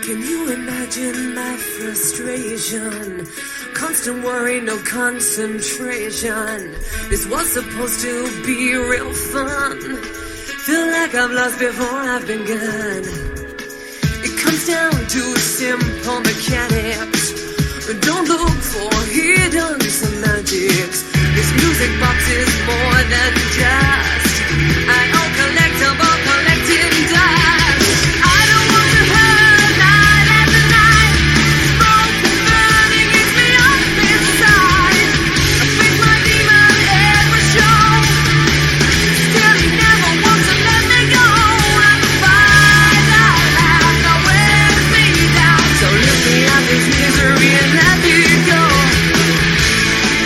Can you imagine my frustration? Constant worry, no concentration. This was supposed to be real fun. Feel like I've lost before I've begun. It comes down to simple mechanics. Don't look for hidden semantics. This music box is more than just an old collectible collecting dust. I don't want to hurt night after night. Smoke and burning makes me up inside. I face my demon every show. Still he never wants to let me go. And the fire that has no wears me down. So lift me out this misery and let me go.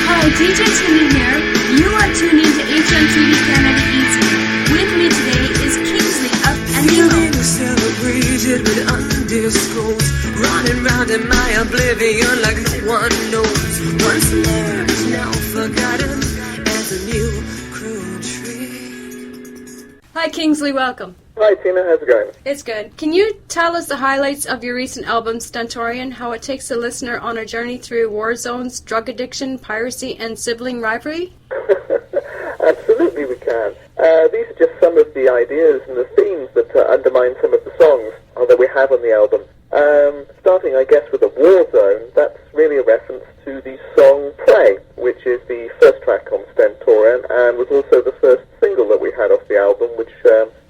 Hi, DJ Timmy here. You are tuning to HMTV Canada Easy. With me today is Kingsley of Anemo. Feeling celebrated with undisclosed. Running round in my oblivion like no one knows. Once learned, now forgotten as a new cruel tree. Hi, Kingsley. Welcome. Hi Tina, how's it going? It's good. Can you tell us the highlights of your recent album, Stentorian, how it takes the listener on a journey through war zones, drug addiction, piracy, and sibling rivalry? Absolutely we can. These are just some of the ideas and the themes that undermine some of the songs that we have on the album. Starting, I guess, with the war zone, that's really a reference to the song Pray, which is the first track on Stentorian and was also the first single that we had off the album, which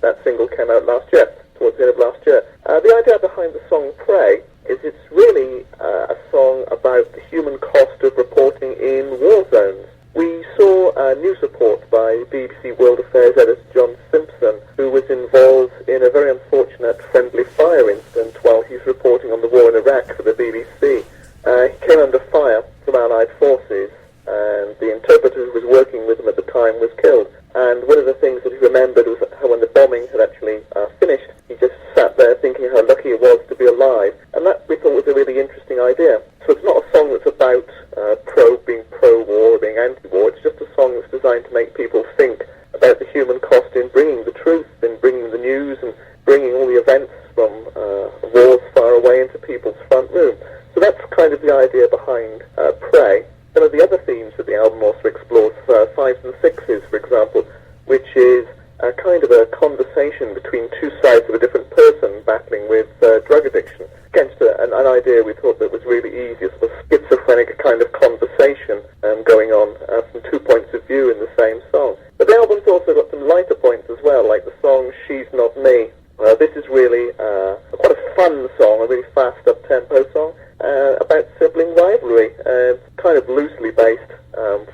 that single came out last year, towards the end of last year. The idea behind the song Pray is it's really a song about the human cost of reporting in war zones. We saw a news report by BBC World Affairs editor John Simpson, who was involved in a very unfortunate friendly fire incident while he's reporting on the war in Iraq for the BBC. He came under fire from Allied forces, and the interpreter who was working with him at the time was killed. And one of the things that he remembered was how when the bombing had actually finished, he just sat there thinking how lucky it was to be alive. And that we thought was a really interesting idea. So it's not a song that's about being pro-war or being anti-war. It's just a song that's designed to make people think about the human cost in bringing the truth, in bringing the news, and bringing all the events from wars far away into people's front room. So that's kind of the idea behind Pray. Some of the other themes that the album also explores, fives and sixes, for example, which is kind of a conversation between two sides of a different person battling with drug addiction. Against an idea we thought that was really easy, a sort of schizophrenic kind of conversation going on from 2 points of view in the same song. But the album's also got some lighter points as well, like the song She's Not Me. This is really quite a fun song, a really fast up-tempo song about sibling rivalry, kind of loosely based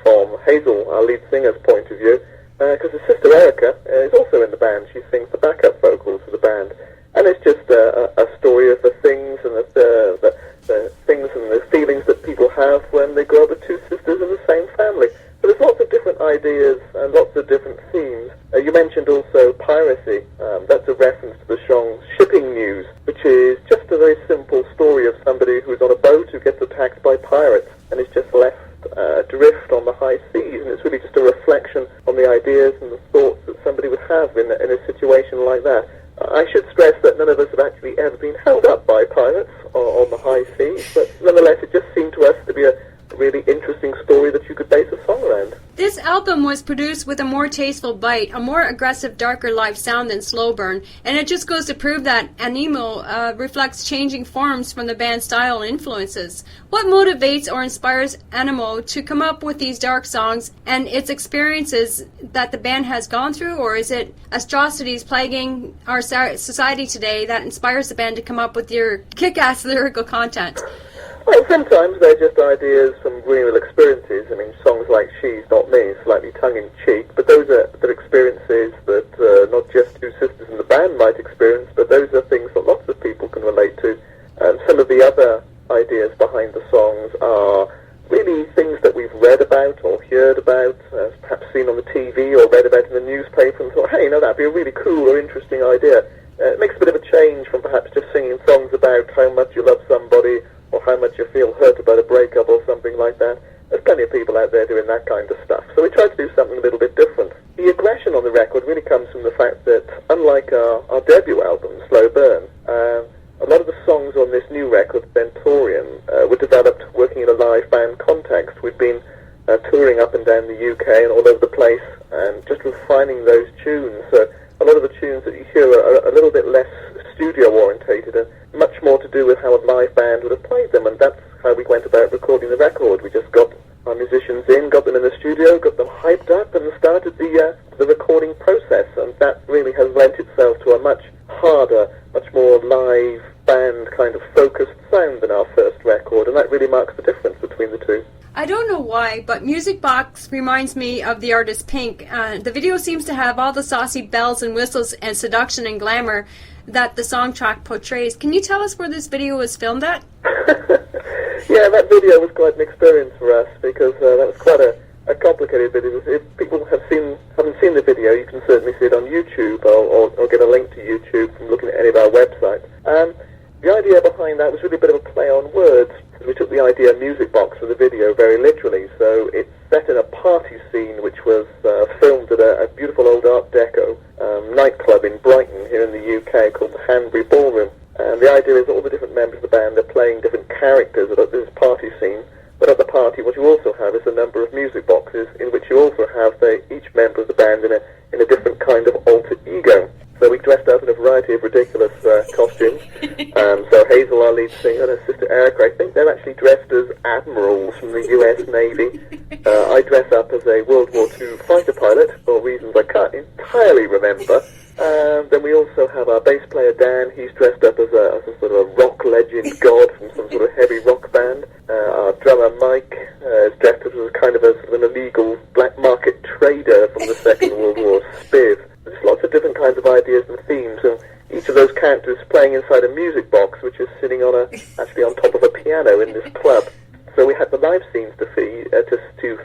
from Hazel, our lead singer's point of view, because her sister Erica is also in the band. She sings the backup vocals for the band. And it's just a story of the things and the things and the feelings that people have when they grow up with two sisters in the same family. So there's lots of different ideas and lots of different themes. You mentioned also piracy. That's a reference to the song Shipping News, which is just a very simple story of somebody who's on a boat who gets attacked by pirates and is just left adrift on the high seas. And it's really just a reflection on the ideas and the thoughts that somebody would have in a situation like that. I should stress that none of us have actually ever been held up by pirates on the high seas, but nonetheless it just seemed to us to be a really interesting story that you could base a song around. This album was produced with a more tasteful bite, a more aggressive, darker live sound than Slow Burn, and it just goes to prove that Anemo reflects changing forms from the band's style and influences. What motivates or inspires Anemo to come up with these dark songs and its experiences that the band has gone through, or is it atrocities plaguing our society today that inspires the band to come up with your kick-ass lyrical content? Well, sometimes they're just ideas from real experiences. I mean, songs like She's Not Me, slightly tongue-in-cheek, but those are experiences that not just two sisters in the band might experience, but those are things that lots of people can relate to. Some of the other ideas behind the songs are really things that we've read about or heard about, perhaps seen on the TV or read about in the newspaper and thought, hey, that'd be a really cool or interesting idea. It makes a bit of a change from perhaps just singing songs about how much you love somebody or how much you feel hurt about a breakup or something like that. There's plenty of people out there doing that kind of stuff. So we tried to do something a little bit different. The aggression on the record really comes from the fact that, unlike our debut album, Slow Burn, a lot of the songs on this new record, Ventorian, were developed working in a live band context. We've been touring up and down the UK and all over the place and just refining those tunes. So a lot of the tunes that you hear are a little bit less studio-orientated and much more to do with how a live band would have played them, and that's how we went about recording the record. We just got our musicians in, got them in the studio, got them hyped up, and started the recording process, and that really has lent itself to a much harder, much more live band kind of focused sound than our first record, and that really marks the difference between the two. I don't know why, but Music Box reminds me of the artist Pink. The video seems to have all the saucy bells and whistles and seduction and glamour that the song track portrays. Can you tell us where this video was filmed at? Yeah, that video was quite an experience for us because that was quite a complicated video. If people haven't seen the video, you can certainly see it on YouTube or get a link to YouTube from looking at any of our websites. The idea behind that was really a bit of a play on words. We took the idea of Music Box for the video very literally, so it's set in a party scene which was filmed at a beautiful old Art Deco nightclub in Brighton here in the UK called the Hanbury Ballroom. And the idea is all the different members of the band are playing different characters at this party scene, but at the party what you also have is a number of music boxes in which you also have each member of the band in a different kind of alter ego. So we dressed up in a variety of ridiculous costumes. So Hazel, our lead singer, and her sister Erica, I think they're actually dressed as admirals from the US Navy. I dress up as a World War II fighter pilot for reasons I can't entirely remember. Then we also have our bass player Dan. He's dressed up as a sort of a rock legend god from some sort of heavy rock band. Our drummer Mike is dressed up as kind of a sort of an illegal black market trader from the Second World War spiv. There's lots of different kinds of ideas and themes, and each of those characters playing inside a music box, which is sitting actually on top of a piano in this club. So we had the live scenes to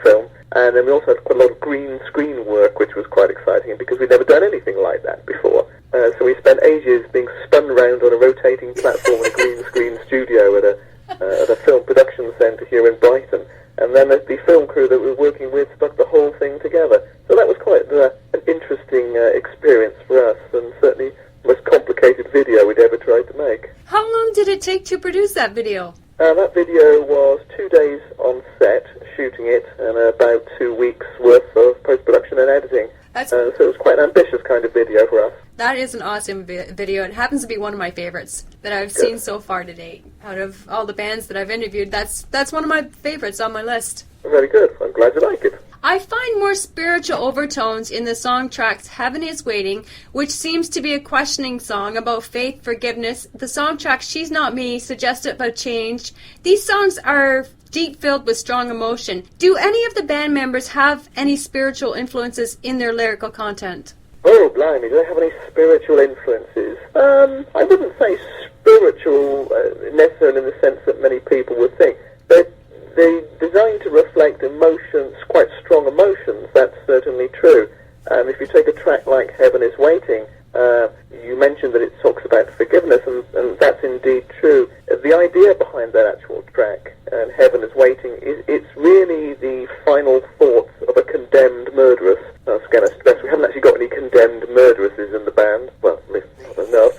film, and then we also had quite a lot of green screen work, which was quite exciting because we'd never done anything like that before. So we spent ages being spun around on a rotating platform in a green screen studio at a film production centre here in Brighton. And then the film crew that we were working with stuck the whole thing together. So that was quite an interesting experience for us, and certainly the most complicated video we'd ever tried to make. How long did it take to produce that video? That video was 2 days on set, shooting it, and about 2 weeks worth of post-production and editing. So it was quite an ambitious kind of video for us. That is an awesome video. It happens to be one of my favorites that I've seen so far to date. Out of all the bands that I've interviewed, that's one of my favorites on my list. Very good. I'm glad you like it. I find more spiritual overtones in the song tracks Heaven is Waiting, which seems to be a questioning song about faith, forgiveness. The song track She's Not Me, Suggestive of Change. These songs are deep filled with strong emotion. Do any of the band members have any spiritual influences in their lyrical content? Oh, blimey, do they have any spiritual influences? I wouldn't say spiritual necessarily in the sense that many people would think. They're designed to reflect emotions, quite strong emotions, that's certainly true. If you take a track like Heaven is Waiting, you mentioned that it talks about forgiveness, and that's indeed true. The idea behind that actual track, and Heaven is Waiting, it's really the final thoughts of a condemned murderess. That's again a stress. We haven't actually got any condemned murderesses in the band. Well, at least I don't know.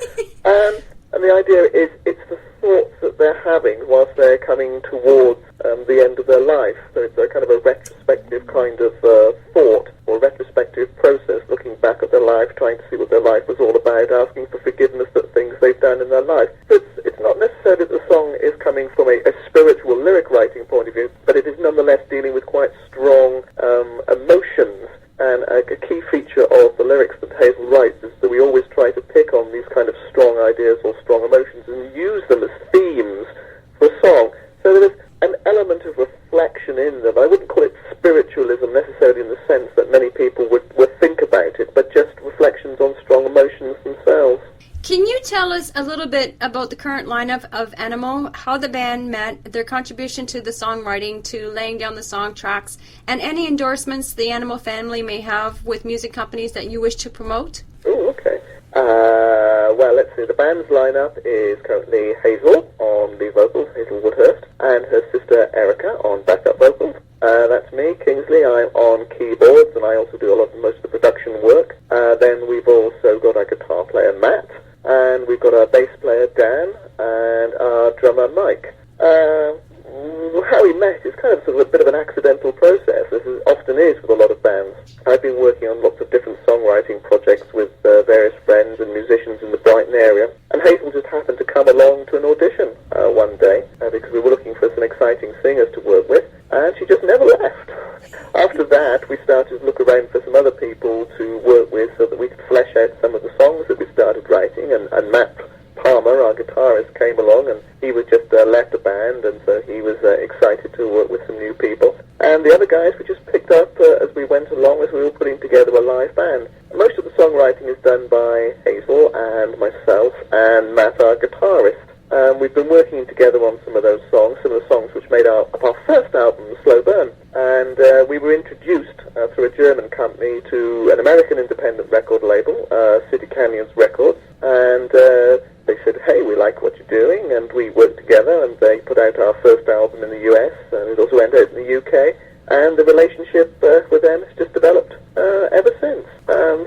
And the idea is it's the thoughts that they're having whilst they're coming towards the end of their life. So it's a kind of a retrospective kind of thought or retrospective process, looking back at their life, trying to see what their life was all about, asking for forgiveness for things they've done in their life. So it's not necessarily that the song is coming from a spiritual lyric writing point of view, but it is nonetheless dealing with quite strong emotions. And a key feature of the lyrics that Hazel writes is that we always try to pick on these kind of strong ideas or strong emotions and use them as themes for a song. So there's an element of reflection in them. I wouldn't call it spiritualism necessarily in the sense that many people would think about it, but just reflections on strong emotions themselves. Can you tell us a little bit about the current lineup of Anemo, how the band met, their contribution to the songwriting, to laying down the song tracks, and any endorsements the Anemo family may have with music companies that you wish to promote? Oh, okay. Well, let's see. The band's lineup is currently Hazel on lead vocals, Hazel Woodhurst, and her sister Erica on backup vocals. That's me, Kingsley. I'm on keyboards, and I also do most of the production work. Then we've also got our guitar player, Matt. And we've got our bass player, Dan, writing projects with various friends and musicians in the Brighton area. And Hazel just happened to come along to an audition one day because we were looking for some exciting singers to work with, and she just never left. After that, we started to look around for some other people to work with so that we could flesh out some of the songs that we started writing, and Matt Palmer, our guitarist, came along, and he was just left the band, and so he was excited to work with some new people. And the other guys we just picked up as we went along, as we were putting together a live band. Most of the songwriting is done by Hazel and myself and Matt, our guitarist. We've been working together on some of those songs, some of the songs which made up our first album, Slow Burn. And we were introduced through a German company to an American independent record label, City Canyons Records, and they said, hey, we like what you're doing, and we worked together, and they put out our first album in the US, and it also went out in the UK, and the relationship with them has just developed ever since.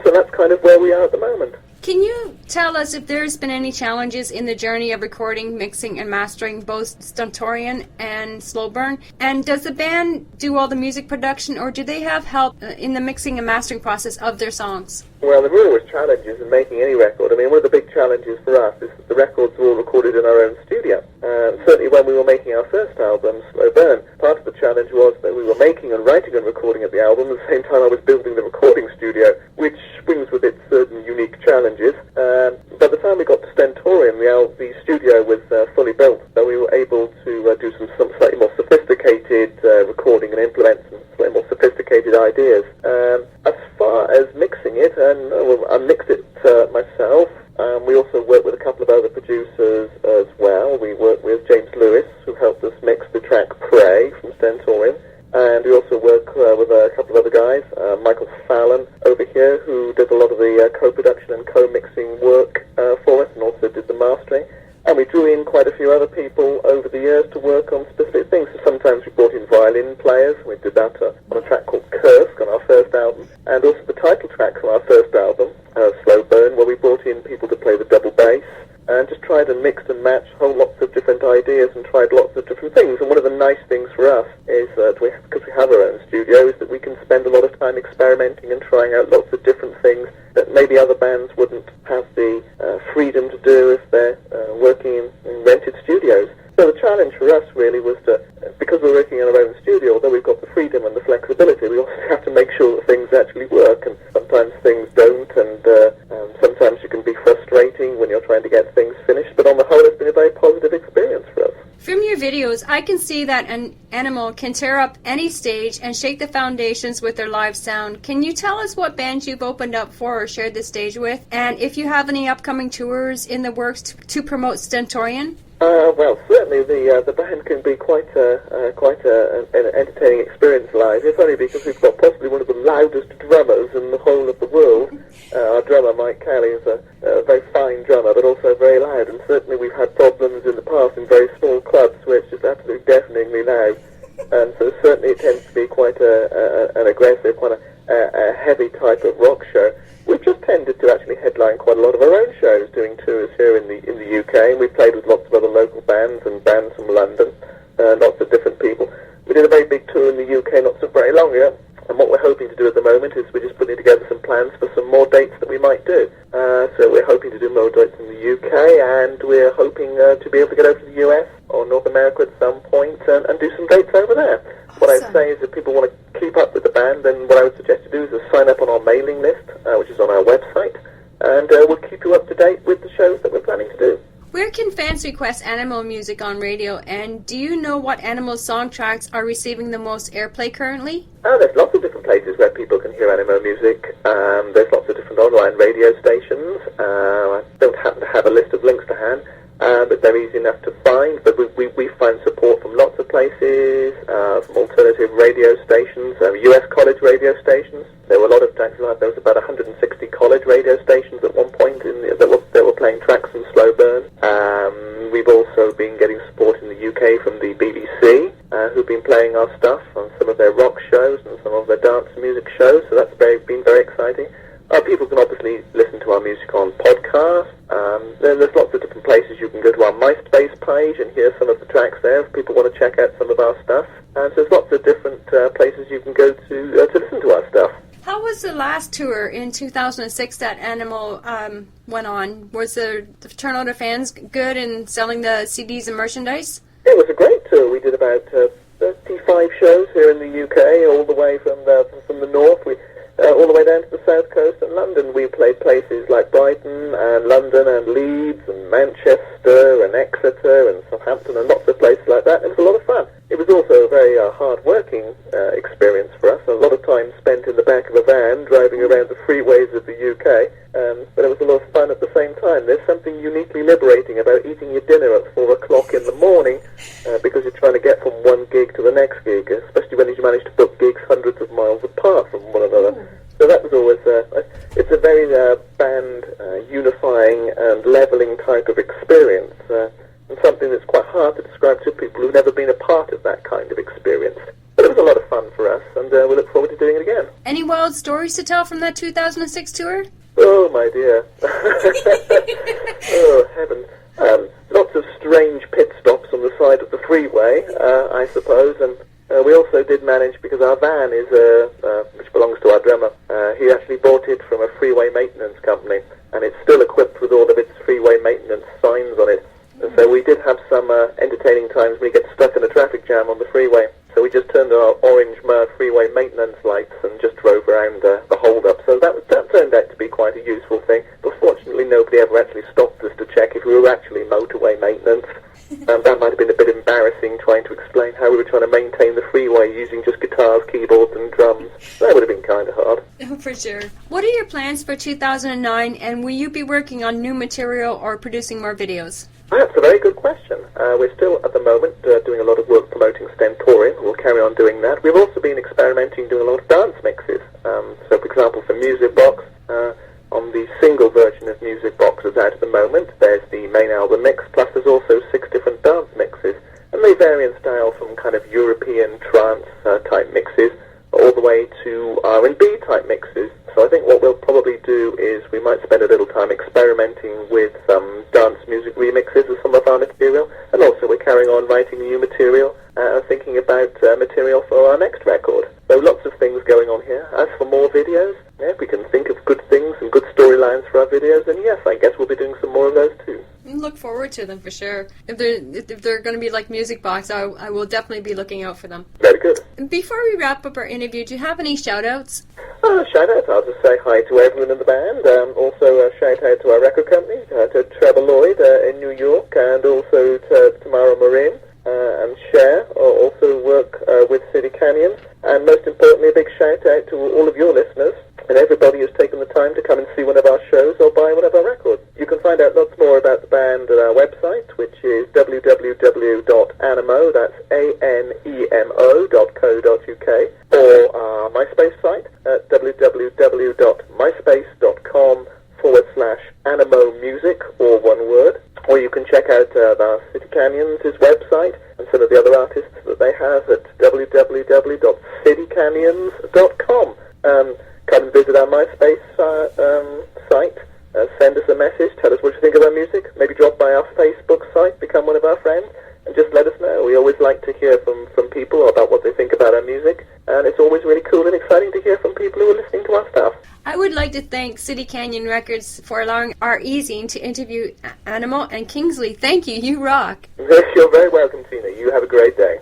So that's kind of where we are at the moment. Can you tell us if there's been any challenges in the journey of recording, mixing, and mastering both Stentorian and Slow Burn? And does the band do all the music production, or do they have help in the mixing and mastering process of their songs? Well, there were always challenges in making any record. I mean, one of the big challenges for us is that the records were all recorded in our own studio. Certainly when we were making our first album, Slow Burn, part of the challenge was that we were making and writing and recording at the album at the same time I was building the recording studio, which brings with it certain unique challenges. By the time we got to Stentorian, the studio was fully built, so we were able to do some slightly more sophisticated recording and implement some slightly more sophisticated ideas. As far as mixing it, I mixed it myself. We also worked with a couple of other producers as well. We worked with James Lewis, who helped us mix the track Pray from Stentorian. And we also work with a couple of other guys, Michael Fallon over here, who did a lot of the co-production and co-mixing work for us, and also did the mastering. And we drew in quite a few other people over the years to work on specific things. So sometimes we brought in violin players. We did that on a track called Kursk on our first album, and also the title track from our first album, Slow Burn, where we brought in people to play the double bass, and just tried and mixed and matched whole lots of different ideas and tried lots of different things. And one of the nice things for us is that because we have our own studio, is that we can spend a lot of time experimenting and trying out lots of different things that maybe other bands wouldn't have the freedom to do if they're working in rented studios. So the challenge for us really was to, because we're working in our own studio, although we've got the freedom and the flexibility, we also have to make sure that things actually work, and sometimes things don't, and sometimes it can be frustrating when you're trying to get things finished, but on the whole it's been a very positive experience for us. From your videos, I can see that an Anemo can tear up any stage and shake the foundations with their live sound. Can you tell us what bands you've opened up for or shared the stage with, and if you have any upcoming tours in the works to promote Stentorian? Well, certainly the band can be quite an entertaining experience live, if only because we've got possibly one of the loudest drummers in the whole of the world. Our drummer, Mike Kelly, is a very fine drummer, but also very loud, and certainly we've had problems in the past in very small clubs where it's just absolutely deafeningly loud, and so certainly it tends to be quite an aggressive, quite a heavy type of rock show. We've just tended to actually headline quite a lot of our own shows, doing tours here in the UK, and we've played with lots of other local bands and bands from London, lots of different people. We did a very big tour in the UK not so very long ago, and what we're hoping to do at the moment is we're just putting together some plans for some more dates that we might do. So we're hoping to do more dates in the UK, and we're hoping to be able to get over to the US or North America at some point and do some dates over there. Awesome. What I'd say is if people want to keep up with the band, then what I would suggest to do is to sign up on our mailing list, which is on our website, and we'll keep you up to date with the shows that we're planning to do. Where can fans request Anemo music on radio, and do you know what Anemo song tracks are receiving the most airplay currently? There's lots of different places where people can hear Anemo music. There's lots of different online radio stations. I don't happen to have a list of links to hand, but they're easy enough to find. But we find support from lots of places, from alternative radio stations, US college radio stations. There were a lot of tracks. There was about 160 college radio stations at one point that were playing tracks from Slow Burn. We've also been getting support in the UK from the BBC, who've been playing our stuff on some of their rock shows and some of their dance music shows. So that's been very exciting. People can obviously listen to our music on podcasts. There's lots of different places you can go to our MySpace page and hear some of the tracks there if people want to check out some of our stuff. So there's lots of different places you can go to listen to our stuff. How was the last last tour in 2006 that Anemo went on? Was the turnout of fans good in selling the CDs and merchandise? It was a great tour. We did about 35 shows here in the UK, all the way from the north, all the way down to the south coast and London. We played places like Brighton and London and Leeds and Manchester and Exeter and Southampton and lots of places like that. It was a lot of fun. It was also a very hard-working experience for us. A lot of time spent in the back of a van driving around the freeways of the UK, but it was a lot of fun at the same time. There's something uniquely liberating about eating your dinner at 4 o'clock in the morning because you're trying to get from one gig to the next gig, especially when you manage to book gigs hundreds of miles apart from one another. So that was always, it's a very band unifying and leveling type of experience, and something that's quite hard to describe to people who've never been a part of that kind of experience. But it was a lot of fun for us, and we look forward to doing it again. Any wild stories to tell from that 2006 tour? Oh, my dear. Oh, heaven. Lots of strange pit stops on the side of the freeway, I suppose, and we also did manage, because our van is, which belongs to our drummer, he actually bought it from a freeway maintenance company, and it's still equipped with all of its freeway maintenance signs on it. And so we did have some entertaining times when we get stuck in a traffic jam on the freeway. So we just turned our orange freeway maintenance lights and just drove around the hold-up. So that turned out to be quite a useful thing. But fortunately, nobody ever actually stopped us to check if we were actually motorway maintenance. That might have been a bit embarrassing, trying to explain how we were trying to maintain the freeway using just guitars, keyboards and drums. That would have been kind of hard. Oh, for sure. What are your plans for 2009, and will you be working on new material or producing more videos? That's a very good question. We're still, at the moment, doing a lot of work promoting Stentorian. We'll carry on doing that. We've also been experimenting, doing a lot of dance mixes. So, for example, for Music Box, on the single version of Music Box that's out at the moment, there's the main album mix, plus there's also 6 different dance mixes. And they vary in style from kind of European trance type mixes all the way to R&B type mixes. So I think what we'll probably do is we might spend a little time experimenting with some dance music remixes of some of our material, and also we're carrying on writing new material and thinking about material for our next record. So lots of things going on here. As for more videos, if we can think of good things and good storylines for our videos, then yes, I guess we'll be doing some more of those too. Look forward to them for sure. If they're going to be like Music Box, I will definitely be looking out for them. Very good. Before we wrap up our interview, do you have any shout-outs? Shout-outs. I'll just say hi to everyone in the band. Also a shout-out to our record company, to Trevor Lloyd in New York, and also to Tamara Marin and Cher, also work with City Canyons. And most importantly, a big shout-out to all of your listeners and everybody who's taken the time to come and see one of our shows or buy one of our records. You can find out lots more about the band at our website, which is www.anemo, that's anemo.co.uk, or our MySpace site at www.myspace.com/Anemo Music, or one word. Or you can check out our City Canyons' website and some of the other artists that they have at www.citycanyons.com. Come and visit our MySpace site, send us a message, tell us what you think of our music, maybe drop by our Facebook site, become one of our friends, and just let us know. We always like to hear from people about what they think about our music, and it's always really cool and exciting to hear from people who are listening to our stuff. I would like to thank City Canyon Records for allowing our e-zine to interview Anemo and Kingsley. Thank you, you rock. You're very welcome, Tina. You have a great day.